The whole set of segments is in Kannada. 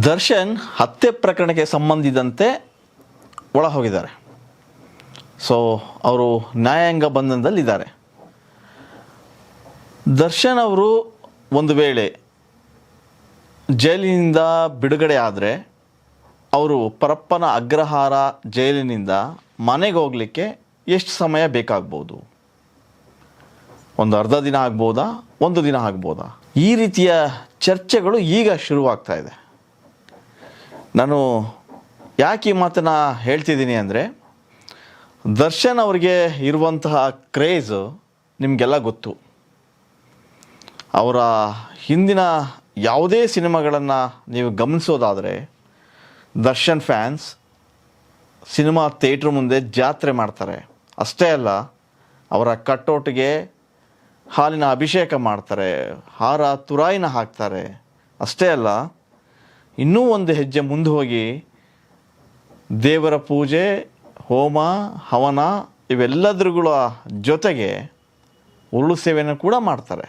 ದರ್ಶನ್ ಹತ್ಯೆ ಪ್ರಕರಣಕ್ಕೆ ಸಂಬಂಧಿಸಿದಂತೆ ಒಳ ಹೋಗಿದ್ದಾರೆ. ಸೊ ಅವರು ನ್ಯಾಯಾಂಗ ಬಂಧನದಲ್ಲಿದ್ದಾರೆ. ದರ್ಶನ್ ಅವರು ಒಂದು ವೇಳೆ ಜೈಲಿನಿಂದ ಬಿಡುಗಡೆ ಆದರೆ ಅವರು ಪರಪ್ಪನ ಅಗ್ರಹಾರ ಜೈಲಿನಿಂದ ಮನೆಗೆ ಹೋಗಲಿಕ್ಕೆ ಎಷ್ಟು ಸಮಯ ಬೇಕಾಗ್ಬೋದು? ಒಂದು ಅರ್ಧ ದಿನ ಆಗ್ಬೋದಾ, ಒಂದು ದಿನ ಆಗ್ಬೋದಾ? ಈ ರೀತಿಯ ಚರ್ಚೆಗಳು ಈಗ ಶುರುವಾಗ್ತಾ ಇದೆ. ನಾನು ಯಾಕೆ ಈ ಮಾತನ್ನು ಹೇಳ್ತಿದ್ದೀನಿ ಅಂದರೆ, ದರ್ಶನ್ ಅವರಿಗೆ ಇರುವಂತಹ ಕ್ರೇಜ್ ನಿಮಗೆಲ್ಲ ಗೊತ್ತು. ಅವರ ಹಿಂದಿನ ಯಾವುದೇ ಸಿನಿಮಾಗಳನ್ನು ನೀವು ಗಮನಿಸೋದಾದರೆ ದರ್ಶನ್ ಫ್ಯಾನ್ಸ್ ಸಿನಿಮಾ ಥಿಯೇಟ್ರ್ ಮುಂದೆ ಜಾತ್ರೆ ಮಾಡ್ತಾರೆ. ಅಷ್ಟೇ ಅಲ್ಲ, ಅವರ ಕಟ್ಔಟ್ಗೆ ಹಾಲಿನ ಅಭಿಷೇಕ ಮಾಡ್ತಾರೆ, ಹಾರ ತುರಾಯಿನ ಹಾಕ್ತಾರೆ. ಅಷ್ಟೇ ಅಲ್ಲ, ಇನ್ನೂ ಒಂದು ಹೆಜ್ಜೆ ಮುಂದೆ ಹೋಗಿ ದೇವರ ಪೂಜೆ, ಹೋಮ, ಹವನ ಇವೆಲ್ಲದರುಗಳ ಜೊತೆಗೆ ಉರುಳು ಸೇವೆಯನ್ನು ಕೂಡ ಮಾಡ್ತಾರೆ.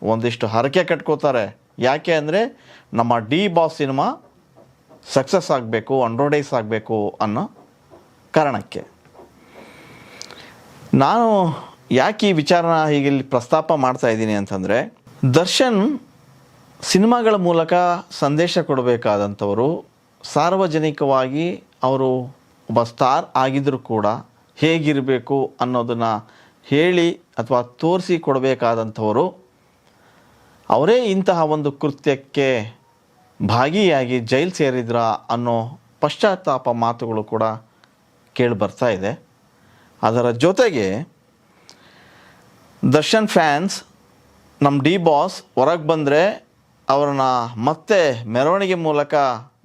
ಒಂದಿಷ್ಟು ಹರಕೆ ಕಟ್ಕೋತಾರೆ. ಯಾಕೆ ಅಂದರೆ ನಮ್ಮ ಡಿ ಬಾಸ್ ಸಿನಿಮಾ ಸಕ್ಸಸ್ ಆಗಬೇಕು, 100 ಡೇಸ್ ಆಗಬೇಕು ಅನ್ನೋ ಕಾರಣಕ್ಕೆ. ನಾನು ಯಾಕೆ ಈ ವಿಚಾರನ ಹೀಗೆ ಇಲ್ಲಿ ಪ್ರಸ್ತಾಪ ಮಾಡ್ತಾ ಇದ್ದೀನಿ ಅಂತಂದರೆ, ದರ್ಶನ್ ಸಿನಿಮಾಗಳ ಮೂಲಕ ಸಂದೇಶ ಕೊಡಬೇಕಾದಂಥವರು, ಸಾರ್ವಜನಿಕವಾಗಿ ಅವರು ಒಬ್ಬ ಸ್ಟಾರ್ ಆಗಿದ್ದರೂ ಕೂಡ ಹೇಗಿರಬೇಕು ಅನ್ನೋದನ್ನು ಹೇಳಿ ಅಥವಾ ತೋರಿಸಿ ಕೊಡಬೇಕಾದಂಥವರು ಅವರೇ ಇಂತಹ ಒಂದು ಕೃತ್ಯಕ್ಕೆ ಭಾಗಿಯಾಗಿ ಜೈಲು ಸೇರಿದ್ರ ಅನ್ನೋ ಪಶ್ಚಾತ್ತಾಪ ಮಾತುಗಳು ಕೂಡ ಕೇಳಿಬರ್ತಾ ಇದೆ. ಅದರ ಜೊತೆಗೆ ದರ್ಶನ್ ಫ್ಯಾನ್ಸ್ ನಮ್ಮ ಡಿ ಬಾಸ್ ಹೊರಗೆ ಬಂದರೆ ಅವ್ರನ್ನ ಮತ್ತೆ ಮೆರವಣಿಗೆ ಮೂಲಕ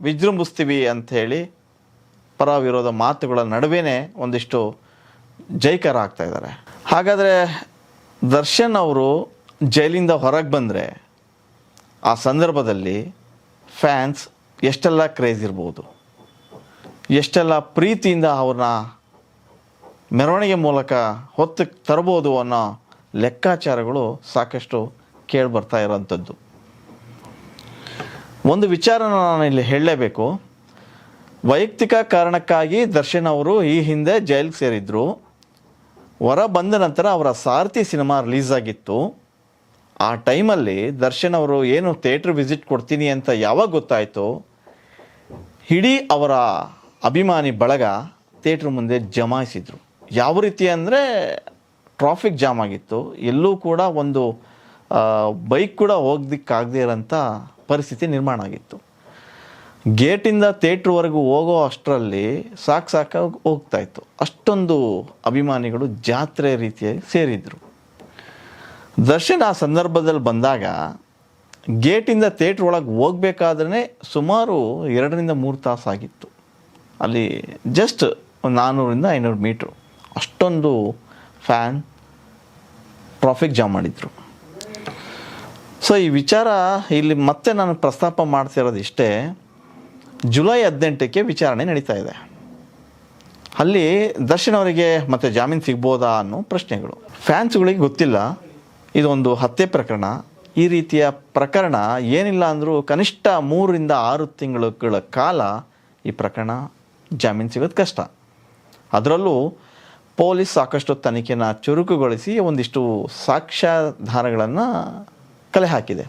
ವಿಜೃಂಭಿಸ್ತೀವಿ ಅಂಥೇಳಿ ಪರ ವಿರೋಧ ಮಾತುಗಳ ನಡುವೆನೇ ಒಂದಿಷ್ಟು ಜೈಕಾರ ಆಗ್ತಾ ಇದ್ದಾರೆ. ಹಾಗಾದರೆ ದರ್ಶನ್ ಅವರು ಜೈಲಿಂದ ಹೊರಗೆ ಬಂದರೆ ಆ ಸಂದರ್ಭದಲ್ಲಿ ಫ್ಯಾನ್ಸ್ ಎಷ್ಟೆಲ್ಲ ಕ್ರೇಜ್ ಇರ್ಬೋದು, ಎಷ್ಟೆಲ್ಲ ಪ್ರೀತಿಯಿಂದ ಅವ್ರನ್ನ ಮೆರವಣಿಗೆ ಮೂಲಕ ಹೊತ್ತು ತರ್ಬೋದು ಅನ್ನೋ ಲೆಕ್ಕಾಚಾರಗಳು ಸಾಕಷ್ಟು ಕೇಳಿಬರ್ತಾ ಇರೋವಂಥದ್ದು. ಒಂದು ವಿಚಾರನ ನಾನು ಇಲ್ಲಿ ಹೇಳಲೇಬೇಕು. ವೈಯಕ್ತಿಕ ಕಾರಣಕ್ಕಾಗಿ ದರ್ಶನ್ ಅವರು ಈ ಹಿಂದೆ ಜೈಲಿಗೆ ಸೇರಿದ್ರು. ಹೊರ ಬಂದ ನಂತರ ಅವರ ಸಾರಥಿ ಸಿನಿಮಾ ರಿಲೀಸ್ ಆಗಿತ್ತು. ಆ ಟೈಮಲ್ಲಿ ದರ್ಶನ್ ಅವರು ಏನು ಥಿಯೇಟ್ರ್ ವಿಸಿಟ್ ಕೊಡ್ತೀನಿ ಅಂತ ಯಾವಾಗ ಗೊತ್ತಾಯಿತು, ಇಡೀ ಅವರ ಅಭಿಮಾನಿ ಬಳಗ ಥಿಯೇಟ್ರ್ ಮುಂದೆ ಜಮಾಯಿಸಿದರು. ಯಾವ ರೀತಿ ಅಂದರೆ ಟ್ರಾಫಿಕ್ ಜಾಮ್ ಆಗಿತ್ತು. ಎಲ್ಲೂ ಕೂಡ ಒಂದು ಬೈಕ್ ಕೂಡ ಹೋಗ್ಲಿಕ್ಕಾಗದೇ ಇರೋಂಥ ಪರಿಸ್ಥಿತಿ ನಿರ್ಮಾಣ ಆಗಿತ್ತು. ಗೇಟಿಂದ ಥಿಯೇಟ್ರ್ವರೆಗೂ ಹೋಗೋ ಅಷ್ಟರಲ್ಲಿ ಸಾಕಾಗಿ ಹೋಗ್ತಾಯಿತ್ತು. ಅಷ್ಟೊಂದು ಅಭಿಮಾನಿಗಳು ಜಾತ್ರೆ ರೀತಿಯಾಗಿ ಸೇರಿದರು. ದರ್ಶನ್ ಆ ಸಂದರ್ಭದಲ್ಲಿ ಬಂದಾಗ ಗೇಟಿಂದ ಥಿಯೇಟ್ರ್ ಒಳಗೆ ಹೋಗ್ಬೇಕಾದ್ರೆ ಸುಮಾರು 2-3 ತಾಸು ಆಗಿತ್ತು. ಅಲ್ಲಿ ಜಸ್ಟ್ 400-500 ಮೀಟ್ರು ಅಷ್ಟೊಂದು ಫ್ಯಾನ್ ಟ್ರಾಫಿಕ್ ಜಾಮ್ ಮಾಡಿದರು. ಸೊ ಈ ವಿಚಾರ ಇಲ್ಲಿ ಮತ್ತೆ ನಾನು ಪ್ರಸ್ತಾಪ ಮಾಡ್ತಿರೋದು ಇಷ್ಟೇ. ಜುಲೈ 18ಕ್ಕೆ ವಿಚಾರಣೆ ನಡೀತಾ ಇದೆ. ಅಲ್ಲಿ ದರ್ಶನ್ ಅವರಿಗೆ ಮತ್ತೆ ಜಾಮೀನು ಸಿಗ್ಬೋದಾ ಅನ್ನೋ ಪ್ರಶ್ನೆಗಳು. ಫ್ಯಾನ್ಸ್ಗಳಿಗೆ ಗೊತ್ತಿಲ್ಲ, ಇದೊಂದು ಹತ್ಯೆ ಪ್ರಕರಣ. ಈ ರೀತಿಯ ಪ್ರಕರಣ ಏನಿಲ್ಲ ಅಂದರೂ ಕನಿಷ್ಠ 3-6 ತಿಂಗಳ ಕಾಲ ಈ ಪ್ರಕರಣ ಜಾಮೀನು ಸಿಗೋದು ಕಷ್ಟ. ಅದರಲ್ಲೂ ಪೊಲೀಸ್ ಸಾಕಷ್ಟು ತನಿಖೆನ ಚುರುಕುಗೊಳಿಸಿ ಒಂದಿಷ್ಟು ಸಾಕ್ಷ್ಯಾಧಾರಗಳನ್ನು ಕಲೆ ಹಾಕಿದೆ.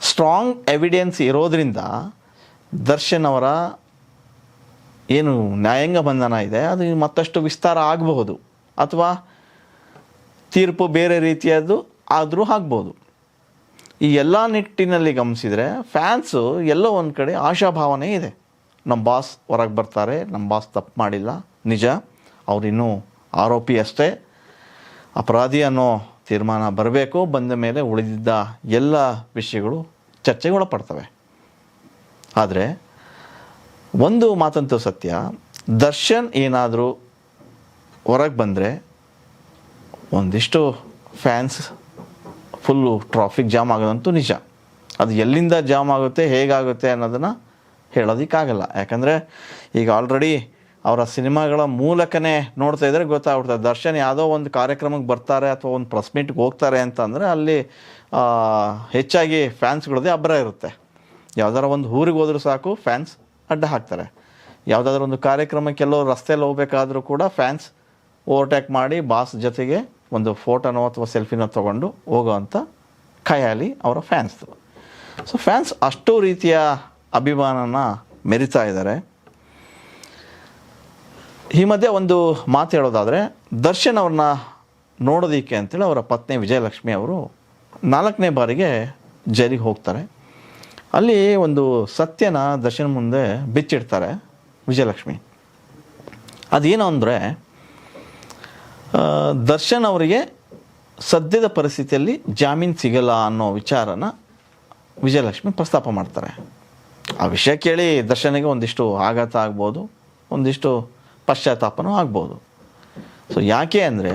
ಸ್ಟ್ರಾಂಗ್ ಎವಿಡೆನ್ಸ್ ಇರೋದರಿಂದ ದರ್ಶನ್ ಅವರ ಏನು ನ್ಯಾಯಾಂಗ ಬಂಧನ ಇದೆ ಅದು ಮತ್ತಷ್ಟು ವಿಸ್ತಾರ ಆಗಬಹುದು, ಅಥವಾ ತೀರ್ಪು ಬೇರೆ ರೀತಿಯದ್ದು ಆದರೂ ಆಗ್ಬೋದು. ಈ ಎಲ್ಲ ನಿಟ್ಟಿನಲ್ಲಿ ಗಮನಿಸಿದರೆ ಫ್ಯಾನ್ಸು ಎಲ್ಲೋ ಒಂದು ಕಡೆ ಆಶಾಭಾವನೆ ಇದೆ. ನಮ್ಮ ಬಾಸ್ ಹೊರಗೆ ಬರ್ತಾರೆ, ನಮ್ಮ ಬಾಸ್ ತಪ್ಪು ಮಾಡಿಲ್ಲ, ನಿಜ ಅವರಿನ್ನೂ ಆರೋಪಿ ಅಷ್ಟೇ, ಅಪರಾಧಿ ಅನ್ನೋ ತೀರ್ಮಾನ ಬರಬೇಕು. ಬಂದ ಮೇಲೆ ಉಳಿದಿದ್ದ ಎಲ್ಲ ವಿಷಯಗಳು ಚರ್ಚೆಗೆ ಒಳಪಡ್ತವೆ. ಆದರೆ ಒಂದು ಮಾತಂತೂ ಸತ್ಯ, ದರ್ಶನ್ ಏನಾದರೂ ಹೊರಗೆ ಬಂದರೆ ಒಂದಿಷ್ಟು ಫ್ಯಾನ್ಸ್ ಫುಲ್ಲು ಟ್ರಾಫಿಕ್ ಜಾಮ್ ಆಗೋದಂತೂ ನಿಜ. ಅದು ಎಲ್ಲಿಂದ ಜಾಮ್ ಆಗುತ್ತೆ, ಹೇಗಾಗುತ್ತೆ ಅನ್ನೋದನ್ನು ಹೇಳೋದಕ್ಕಾಗಲ್ಲ. ಯಾಕಂದರೆ ಈಗ ಆಲ್ರೆಡಿ ಅವರ ಸಿನಿಮಾಗಳ ಮೂಲಕನೇ ನೋಡ್ತಾ ಇದ್ದರೆ ಗೊತ್ತಾಗ್ಬಿಡ್ತದೆ. ದರ್ಶನ್ ಯಾವುದೋ ಒಂದು ಕಾರ್ಯಕ್ರಮಕ್ಕೆ ಬರ್ತಾರೆ ಅಥವಾ ಒಂದು ಪ್ರೆಸ್ ಮೀಟ್ಗೆ ಹೋಗ್ತಾರೆ ಅಂತಂದರೆ ಅಲ್ಲಿ ಹೆಚ್ಚಾಗಿ ಫ್ಯಾನ್ಸ್ಗಳದ್ದೇ ಅಬ್ಬರ ಇರುತ್ತೆ. ಯಾವ್ದಾರ ಒಂದು ಊರಿಗೆ ಹೋದ್ರೂ ಸಾಕು ಫ್ಯಾನ್ಸ್ ಅಡ್ಡ ಹಾಕ್ತಾರೆ. ಯಾವುದಾದ್ರೂ ಒಂದು ಕಾರ್ಯಕ್ರಮಕ್ಕೆಲ್ಲೋ ರಸ್ತೆಯಲ್ಲಿ ಹೋಗ್ಬೇಕಾದ್ರೂ ಕೂಡ ಫ್ಯಾನ್ಸ್ ಓವರ್ಟೇಕ್ ಮಾಡಿ ಬಾಸ್ ಜೊತೆಗೆ ಒಂದು ಫೋಟೋನೋ ಅಥವಾ ಸೆಲ್ಫಿನೋ ತೊಗೊಂಡು ಹೋಗೋವಂಥ ಖಯಾಲಿ ಅವರ ಫ್ಯಾನ್ಸ್ದು. ಸೊ ಫ್ಯಾನ್ಸ್ ಅಷ್ಟು ರೀತಿಯ ಅಭಿಮಾನನ ಮೆರಿತಾ ಇದ್ದಾರೆ. ಈ ಮಧ್ಯೆ ಒಂದು ಮಾತು ಹೇಳೋದಾದರೆ, ದರ್ಶನ್ ಅವ್ರನ್ನ ನೋಡೋದಕ್ಕೆ ಅಂತೇಳಿ ಅವರ ಪತ್ನಿ ವಿಜಯಲಕ್ಷ್ಮಿ ಅವರು 4ನೇ ಬಾರಿಗೆ ಜೈಲಿಗೆ ಹೋಗ್ತಾರೆ. ಅಲ್ಲಿ ಒಂದು ಸತ್ಯನ ದರ್ಶನ್ ಮುಂದೆ ಬಿಚ್ಚಿಡ್ತಾರೆ ವಿಜಯಲಕ್ಷ್ಮಿ. ಅದೇನು ಅಂದರೆ, ದರ್ಶನ್ ಅವರಿಗೆ ಸದ್ಯದ ಪರಿಸ್ಥಿತಿಯಲ್ಲಿ ಜಾಮೀನು ಸಿಗಲ್ಲ ಅನ್ನೋ ವಿಚಾರನ ವಿಜಯಲಕ್ಷ್ಮಿ ಪ್ರಸ್ತಾಪ ಮಾಡ್ತಾರೆ. ಆ ವಿಷಯ ಕೇಳಿ ದರ್ಶನಿಗೆ ಒಂದಿಷ್ಟು ಆಘಾತ ಆಗ್ಬೋದು, ಒಂದಿಷ್ಟು ಪಶ್ಚಾತ್ತಾಪನೂ ಆಗ್ಬೋದು. ಸೊ ಯಾಕೆ ಅಂದರೆ,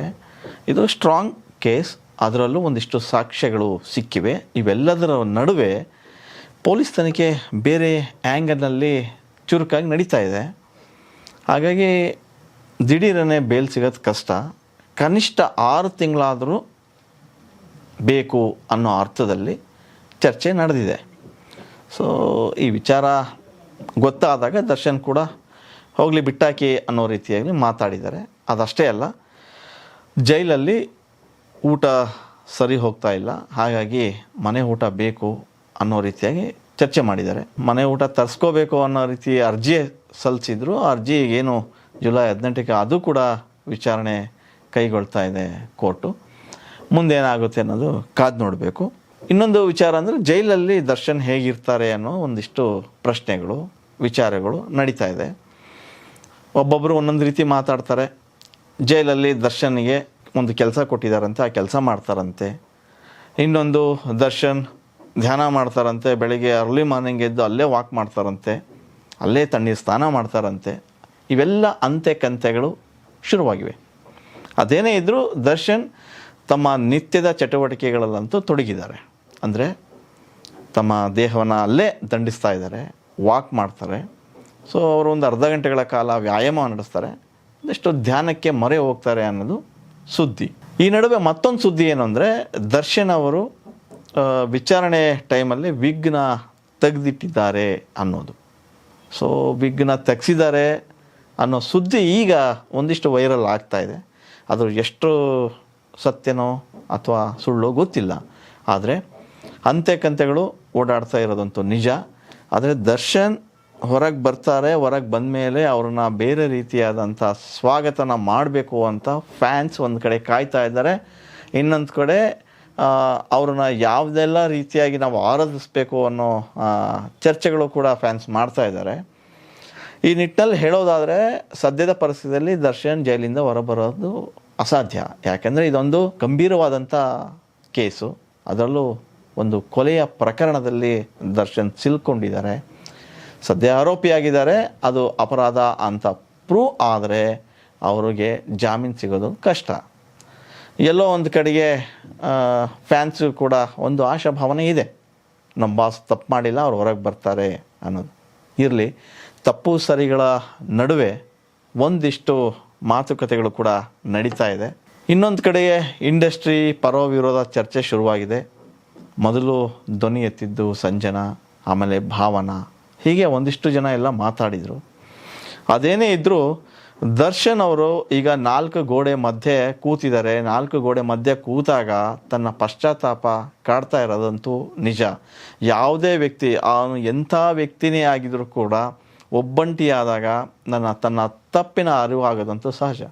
ಇದು ಸ್ಟ್ರಾಂಗ್ ಕೇಸ್, ಅದರಲ್ಲೂ ಒಂದಿಷ್ಟು ಸಾಕ್ಷ್ಯಗಳು ಸಿಕ್ಕಿವೆ. ಇವೆಲ್ಲದರ ನಡುವೆ ಪೊಲೀಸ್ ತನಿಖೆ ಬೇರೆ ಆ್ಯಂಗಲ್ನಲ್ಲಿ ಚುರುಕಾಗಿ ನಡೀತಾ ಇದೆ. ಹಾಗಾಗಿ ದಿಢೀರನೇ ಬೇಲ್ ಸಿಗೋದು ಕಷ್ಟ. ಕನಿಷ್ಠ 6 ತಿಂಗಳಾದರೂ ಬೇಕು ಅನ್ನೋ ಅರ್ಥದಲ್ಲಿ ಚರ್ಚೆ ನಡೆದಿದೆ. ಸೊ ಈ ವಿಚಾರ ಗೊತ್ತಾದಾಗ ದರ್ಶನ್ ಕೂಡ ಹೋಗಲಿ ಬಿಟ್ಟಾಕಿ ಅನ್ನೋ ರೀತಿಯಾಗಿ ಮಾತಾಡಿದ್ದಾರೆ. ಅದಷ್ಟೇ ಅಲ್ಲ, ಜೈಲಲ್ಲಿ ಊಟ ಸರಿ ಹೋಗ್ತಾ ಇಲ್ಲ, ಹಾಗಾಗಿ ಮನೆ ಊಟ ಬೇಕು ಅನ್ನೋ ರೀತಿಯಾಗಿ ಚರ್ಚೆ ಮಾಡಿದ್ದಾರೆ. ಮನೆ ಊಟ ತರಿಸ್ಕೋಬೇಕು ಅನ್ನೋ ರೀತಿ ಅರ್ಜಿ ಸಲ್ಲಿಸಿದ್ರು. ಆ ಅರ್ಜಿ ಏನು ಜುಲೈ 18ಕ್ಕೆ ಅದು ಕೂಡ ವಿಚಾರಣೆ ಕೈಗೊಳ್ತಾ ಇದೆ ಕೋರ್ಟು. ಮುಂದೇನಾಗುತ್ತೆ ಅನ್ನೋದು ಕಾದು ನೋಡಬೇಕು. ಇನ್ನೊಂದು ವಿಚಾರ ಅಂದರೆ, ಜೈಲಲ್ಲಿ ದರ್ಶನ್ ಹೇಗಿರ್ತಾರೆ ಅನ್ನೋ ಒಂದಿಷ್ಟು ಪ್ರಶ್ನೆಗಳು, ವಿಚಾರಗಳು ನಡೀತಾ ಇದೆ. ಒಬ್ಬೊಬ್ಬರು ಒಂದೊಂದು ರೀತಿ ಮಾತಾಡ್ತಾರೆ. ಜೈಲಲ್ಲಿ ದರ್ಶನ್ಗೆ ಒಂದು ಕೆಲಸ ಕೊಟ್ಟಿದ್ದಾರಂತೆ, ಆ ಕೆಲಸ ಮಾಡ್ತಾರಂತೆ. ಇನ್ನೊಂದು, ದರ್ಶನ್ ಧ್ಯಾನ ಮಾಡ್ತಾರಂತೆ, ಬೆಳಿಗ್ಗೆ ಅರ್ಲಿ ಮಾರ್ನಿಂಗ್ ಎದ್ದು ಅಲ್ಲೇ ವಾಕ್ ಮಾಡ್ತಾರಂತೆ, ಅಲ್ಲೇ ತಣ್ಣೀರು ಸ್ನಾನ ಮಾಡ್ತಾರಂತೆ. ಇವೆಲ್ಲ ಅಂತೆ ಕಂತೆಗಳು ಶುರುವಾಗಿವೆ. ಅದೇನೇ ಇದ್ದರೂ ದರ್ಶನ್ ತಮ್ಮ ನಿತ್ಯದ ಚಟುವಟಿಕೆಗಳಲ್ಲಂತೂ ತೊಡಗಿದ್ದಾರೆ. ಅಂದರೆ ತಮ್ಮ ದೇಹವನ್ನು ಅಲ್ಲೇ ದಂಡಿಸ್ತಾ ಇದ್ದಾರೆ, ವಾಕ್ ಮಾಡ್ತಾರೆ. ಸೊ ಅವರು ಒಂದು ಅರ್ಧ ಗಂಟೆಗಳ ಕಾಲ ವ್ಯಾಯಾಮ ನಡೆಸ್ತಾರೆ, ಒಂದಿಷ್ಟು ಧ್ಯಾನಕ್ಕೆ ಮೊರೆ ಹೋಗ್ತಾರೆ ಅನ್ನೋದು ಸುದ್ದಿ. ಈ ನಡುವೆ ಮತ್ತೊಂದು ಸುದ್ದಿ ಏನು ಅಂದರೆ, ದರ್ಶನ್ ಅವರು ವಿಚಾರಣೆ ಟೈಮಲ್ಲಿ ವಿಗ್ನ ತೆಗೆದಿಟ್ಟಿದ್ದಾರೆ ಅನ್ನೋದು. ಸೊ ವಿಗ್ನ ತೆಗೆಸಿದ್ದಾರೆ ಅನ್ನೋ ಸುದ್ದಿ ಈಗ ಒಂದಿಷ್ಟು ವೈರಲ್ ಆಗ್ತಾ ಇದೆ. ಅದು ಎಷ್ಟು ಸತ್ಯನೋ ಅಥವಾ ಸುಳ್ಳು ಗೊತ್ತಿಲ್ಲ. ಆದರೆ ಅಂತೆ ಕಂತೆಗಳು ಓಡಾಡ್ತಾ ಇರೋದಂತೂ ನಿಜ. ಆದರೆ ದರ್ಶನ್ ಹೊರಗೆ ಬರ್ತಾರೆ, ಹೊರಗೆ ಬಂದ ಮೇಲೆ ಅವ್ರನ್ನ ಬೇರೆ ರೀತಿಯಾದಂಥ ಸ್ವಾಗತನ ಮಾಡಬೇಕು ಅಂತ ಫ್ಯಾನ್ಸ್ ಒಂದು ಕಡೆ ಕಾಯ್ತಾ ಇದ್ದಾರೆ. ಇನ್ನೊಂದು ಕಡೆ ಅವ್ರನ್ನ ಯಾವುದೆಲ್ಲ ರೀತಿಯಾಗಿ ನಾವು ಆರಾಧಿಸಬೇಕು ಅನ್ನೋ ಚರ್ಚೆಗಳು ಕೂಡ ಫ್ಯಾನ್ಸ್ ಮಾಡ್ತಾ ಇದ್ದಾರೆ. ಈ ನಿಟ್ಟಿನಲ್ಲಿ ಹೇಳೋದಾದರೆ, ಸದ್ಯದ ಪರಿಸ್ಥಿತಿಯಲ್ಲಿ ದರ್ಶನ್ ಜೈಲಿಂದ ಹೊರಬರೋದು ಅಸಾಧ್ಯ. ಯಾಕೆಂದರೆ ಇದೊಂದು ಗಂಭೀರವಾದಂಥ ಕೇಸು, ಅದರಲ್ಲೂ ಒಂದು ಕೊಲೆಯ ಪ್ರಕರಣದಲ್ಲಿ ದರ್ಶನ್ ಸಿಲ್ಕೊಂಡಿದ್ದಾರೆ, ಸದ್ಯ ಆರೋಪಿಯಾಗಿದ್ದಾರೆ. ಅದು ಅಪರಾಧ ಅಂತ ಪ್ರೂವ್ ಆದರೆ ಅವರಿಗೆ ಜಾಮೀನು ಸಿಗೋದು ಕಷ್ಟ. ಎಲ್ಲೋ ಒಂದು ಕಡೆಗೆ ಫ್ಯಾನ್ಸು ಕೂಡ ಒಂದು ಆಶಾಭಾವನೆ ಇದೆ, ನಮ್ಮ ಬಾಸ್ ತಪ್ಪು ಮಾಡಿಲ್ಲ, ಅವ್ರು ಹೊರಗೆ ಬರ್ತಾರೆ ಅನ್ನೋದು. ಇರಲಿ, ತಪ್ಪು ಸರಿಗಳ ನಡುವೆ ಒಂದಿಷ್ಟು ಮಾತುಕತೆಗಳು ಕೂಡ ನಡೀತಾ ಇದೆ. ಇನ್ನೊಂದು ಕಡೆಗೆ ಇಂಡಸ್ಟ್ರಿ ಪರ ವಿರೋಧ ಚರ್ಚೆ ಶುರುವಾಗಿದೆ. ಮೊದಲು ಧ್ವನಿ ಎತ್ತಿದ್ದು ಸಂಜನಾ, ಆಮೇಲೆ ಭಾವನಾ, ಹೀಗೆ ಒಂದಿಷ್ಟು ಜನ ಎಲ್ಲ ಮಾತಾಡಿದರು. ಅದೇನೇ ಇದ್ದರೂ ದರ್ಶನ್ ಅವರು ಈಗ 4 ಗೋಡೆ ಮಧ್ಯೆ ಕೂತಿದ್ದಾರೆ. 4 ಗೋಡೆ ಮಧ್ಯೆ ಕೂತಾಗ ತನ್ನ ಪಶ್ಚಾತ್ತಾಪ ಕಾಡ್ತಾ ಇರೋದಂತೂ ನಿಜ. ಯಾವುದೇ ವ್ಯಕ್ತಿ, ಅವನು ಎಂಥ ವ್ಯಕ್ತಿನೇ ಆಗಿದ್ರೂ ಕೂಡ ಒಬ್ಬಂಟಿಯಾದಾಗ ತನ್ನ ತಪ್ಪಿನ ಅರಿವು ಆಗೋದಂತೂ ಸಹಜ.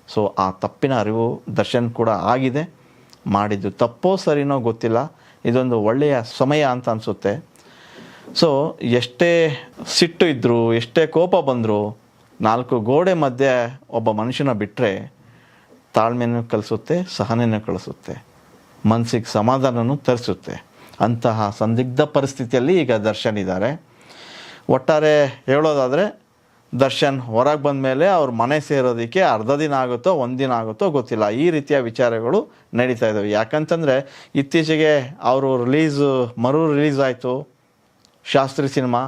ಸೊ ಆ ತಪ್ಪಿನ ಅರಿವು ದರ್ಶನ್ ಕೂಡ ಆಗಿದೆ. ಮಾಡಿದ್ದು ತಪ್ಪೋ ಸರಿನೋ ಗೊತ್ತಿಲ್ಲ, ಇದೊಂದು ಒಳ್ಳೆಯ ಸಮಯ ಅಂತ ಅನಿಸುತ್ತೆ. ಸೊ ಎಷ್ಟೇ ಸಿಟ್ಟು ಇದ್ದರೂ, ಎಷ್ಟೇ ಕೋಪ ಬಂದರೂ 4 ಗೋಡೆ ಮಧ್ಯೆ ಒಬ್ಬ ಮನುಷ್ಯನ ಬಿಟ್ಟರೆ ತಾಳ್ಮೆಯನ್ನು ಕಲಿಸುತ್ತೆ, ಸಹನೆಯನ್ನು ಕಳಿಸುತ್ತೆ, ಮನಸ್ಸಿಗೆ ಸಮಾಧಾನನೂ ತರಿಸುತ್ತೆ. ಅಂತಹ ಸಂದಿಗ್ಧ ಪರಿಸ್ಥಿತಿಯಲ್ಲಿ ಈಗ ದರ್ಶನ್ ಇದ್ದಾರೆ. ಒಟ್ಟಾರೆ ಹೇಳೋದಾದರೆ, ದರ್ಶನ್ ಹೊರಗೆ ಬಂದ ಮೇಲೆ ಅವ್ರ ಮನೆ ಸೇರೋದಕ್ಕೆ ಅರ್ಧ ದಿನ ಆಗುತ್ತೋ 1 ದಿನ ಆಗುತ್ತೋ ಗೊತ್ತಿಲ್ಲ. ಈ ರೀತಿಯ ವಿಚಾರಗಳು ನಡೀತಾ ಇದ್ದಾವೆ. ಯಾಕಂತಂದರೆ ಇತ್ತೀಚೆಗೆ ಅವರು ಮರು ರಿಲೀಸ್ ಆಯಿತು ಶಾಸ್ತ್ರಿ ಸಿನಿಮಾ.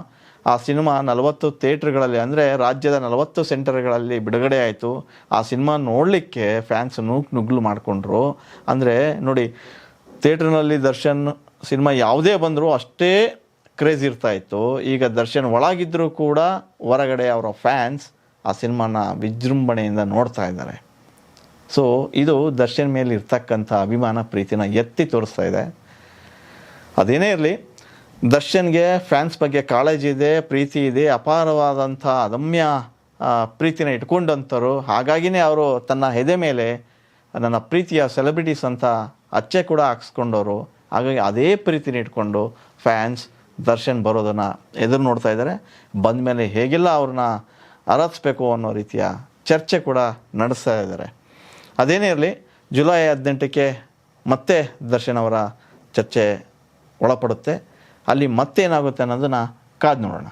ಆ ಸಿನಿಮಾ 40 ಥಿಯೇಟ್ರ್ಗಳಲ್ಲಿ, ಅಂದರೆ ರಾಜ್ಯದ 40 ಸೆಂಟರ್ಗಳಲ್ಲಿ ಬಿಡುಗಡೆ ಆಯಿತು. ಆ ಸಿನಿಮಾ ನೋಡಲಿಕ್ಕೆ ಫ್ಯಾನ್ಸ್ ನುಗ್ಗಲು ಮಾಡಿಕೊಂಡ್ರು. ಅಂದರೆ ನೋಡಿ, ಥಿಯೇಟ್ರ್ನಲ್ಲಿ ದರ್ಶನ್ ಸಿನಿಮಾ ಯಾವುದೇ ಬಂದರೂ ಅಷ್ಟೇ ಕ್ರೇಜ್ ಇರ್ತಾ ಇತ್ತು. ಈಗ ದರ್ಶನ್ ಒಳಗಿದ್ದರೂ ಕೂಡ ಹೊರಗಡೆ ಅವರ ಫ್ಯಾನ್ಸ್ ಆ ಸಿನಿಮಾನ ವಿಜೃಂಭಣೆಯಿಂದ ನೋಡ್ತಾ ಇದ್ದಾರೆ. ಸೊ ಇದು ದರ್ಶನ್ ಮೇಲೆ ಇರ್ತಕ್ಕಂಥ ಅಭಿಮಾನ ಪ್ರೀತಿನ ಎತ್ತಿ ತೋರಿಸ್ತಾ ಇದೆ. ಅದೇನೇ ಇರಲಿ, ದರ್ಶನ್ಗೆ ಫ್ಯಾನ್ಸ್ ಬಗ್ಗೆ ಕಾಳಜಿ ಇದೆ, ಪ್ರೀತಿ ಇದೆ, ಅಪಾರವಾದಂಥ ಅದಮ್ಯ ಪ್ರೀತಿನ ಇಟ್ಕೊಂಡಂಥವ್ರು. ಹಾಗಾಗಿನೇ ಅವರು ತನ್ನ ಎದೆ ಮೇಲೆ ನನ್ನ ಪ್ರೀತಿಯ ಸೆಲೆಬ್ರಿಟೀಸ್ ಅಂತ ಅಚ್ಚೆ ಕೂಡ ಹಾಕ್ಸ್ಕೊಂಡವರು. ಹಾಗಾಗಿ ಅದೇ ಪ್ರೀತಿನ ಇಟ್ಕೊಂಡು ಫ್ಯಾನ್ಸ್ ದರ್ಶನ್ ಬರೋದನ್ನು ಎದುರು ನೋಡ್ತಾ ಇದ್ದಾರೆ. ಬಂದ ಮೇಲೆ ಹೇಗೆಲ್ಲ ಅವ್ರನ್ನ ಆರಾಧಿಸ್ಬೇಕು ಅನ್ನೋ ರೀತಿಯ ಚರ್ಚೆ ಕೂಡ ನಡೆಸ್ತಾ ಇದ್ದಾರೆ. ಅದೇನೇ ಇರಲಿ, ಜುಲೈ 18ಕ್ಕೆ ಮತ್ತೆ ದರ್ಶನ್ ಅವರ ಚರ್ಚೆ ಒಳಪಡುತ್ತೆ. ಅಲ್ಲಿ ಮತ್ತೇನಾಗುತ್ತೆ ಅನ್ನೋದನ್ನು ಕಾದು ನೋಡೋಣ.